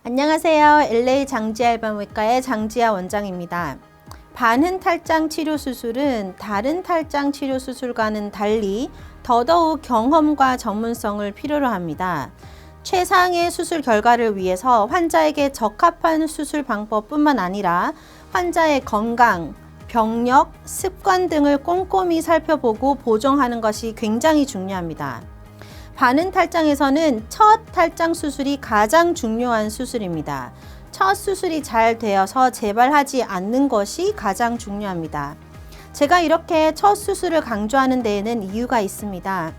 안녕하세요. LA 장지알바외과의 장지아 원장입니다. 반흔 탈장 치료 수술은 다른 탈장 치료 수술과는 달리 더더욱 경험과 전문성을 필요로 합니다. 최상의 수술 결과를 위해서 환자에게 적합한 수술 방법뿐만 아니라 환자의 건강, 병력, 습관 등을 꼼꼼히 살펴보고 보정하는 것이 굉장히 중요합니다. 반흔 탈장에서는 첫 탈장 수술이 가장 중요한 수술입니다. 첫 수술이 잘 되어서 재발하지 않는 것이 가장 중요합니다. 제가 이렇게 첫 수술을 강조하는 데에는 이유가 있습니다.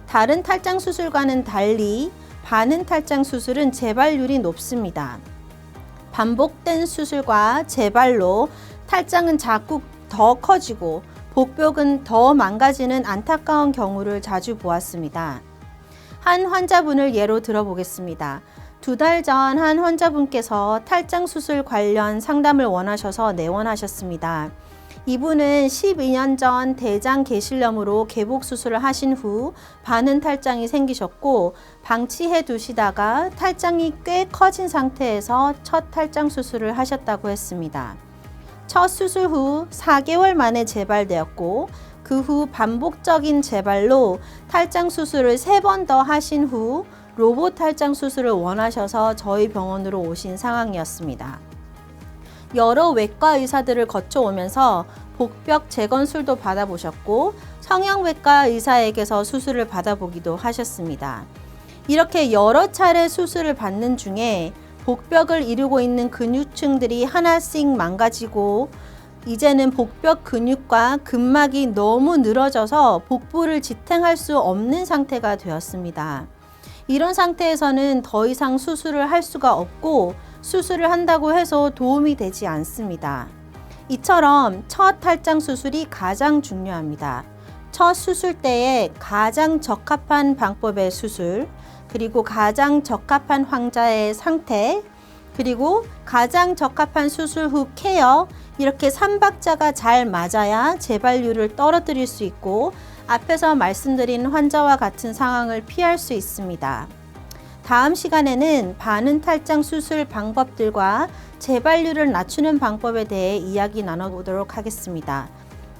다른 탈장 수술과는 달리 반흔 탈장 수술은 재발률이 높습니다. 반복된 수술과 재발로 탈장은 자꾸 더 커지고 복벽은 더 망가지는 안타까운 경우를 자주 보았습니다. 한 환자분을 예로 들어보겠습니다. 2달 전 한 환자분께서 탈장 수술 관련 상담을 원하셔서 내원하셨습니다. 이분은 12년 전 대장 개실염으로 개복 수술을 하신 후 반흔 탈장이 생기셨고 방치해 두시다가 탈장이 꽤 커진 상태에서 첫 탈장 수술을 하셨다고 했습니다. 첫 수술 후 4개월 만에 재발되었고 그 후 반복적인 재발로 탈장 수술을 3번 더 하신 후 로봇 탈장 수술을 원하셔서 저희 병원으로 오신 상황이었습니다. 여러 외과 의사들을 거쳐오면서 복벽 재건술도 받아보셨고 성형외과 의사에게서 수술을 받아보기도 하셨습니다. 이렇게 여러 차례 수술을 받는 중에 복벽을 이루고 있는 근육층들이 하나씩 망가지고 이제는 복벽 근육과 근막이 너무 늘어져서 복부를 지탱할 수 없는 상태가 되었습니다. 이런 상태에서는 더 이상 수술을 할 수가 없고 수술을 한다고 해서 도움이 되지 않습니다. 이처럼 첫 탈장 수술이 가장 중요합니다. 첫 수술 때에 가장 적합한 방법의 수술, 그리고 가장 적합한 환자의 상태, 그리고 가장 적합한 수술 후 케어, 이렇게 3박자가 잘 맞아야 재발률을 떨어뜨릴 수 있고 앞에서 말씀드린 환자와 같은 상황을 피할 수 있습니다. 다음 시간에는 반흔 탈장 수술 방법들과 재발률을 낮추는 방법에 대해 이야기 나눠보도록 하겠습니다.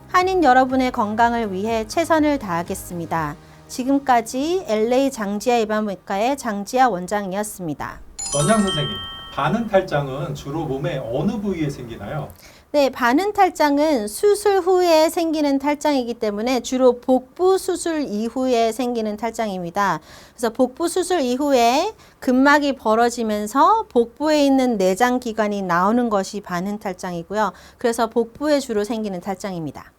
한인 여러분의 건강을 위해 최선을 다하겠습니다. 지금까지 LA 장지아 이반외과의 장지아 원장이었습니다. 원장 선생님, 반흔 탈장은 주로 몸의 어느 부위에 생기나요? 네, 반흔 탈장은 수술 후에 생기는 탈장이기 때문에 주로 복부 수술 이후에 생기는 탈장입니다. 그래서 복부 수술 이후에 근막이 벌어지면서 복부에 있는 내장 기관이 나오는 것이 반흔 탈장이고요. 그래서 복부에 주로 생기는 탈장입니다.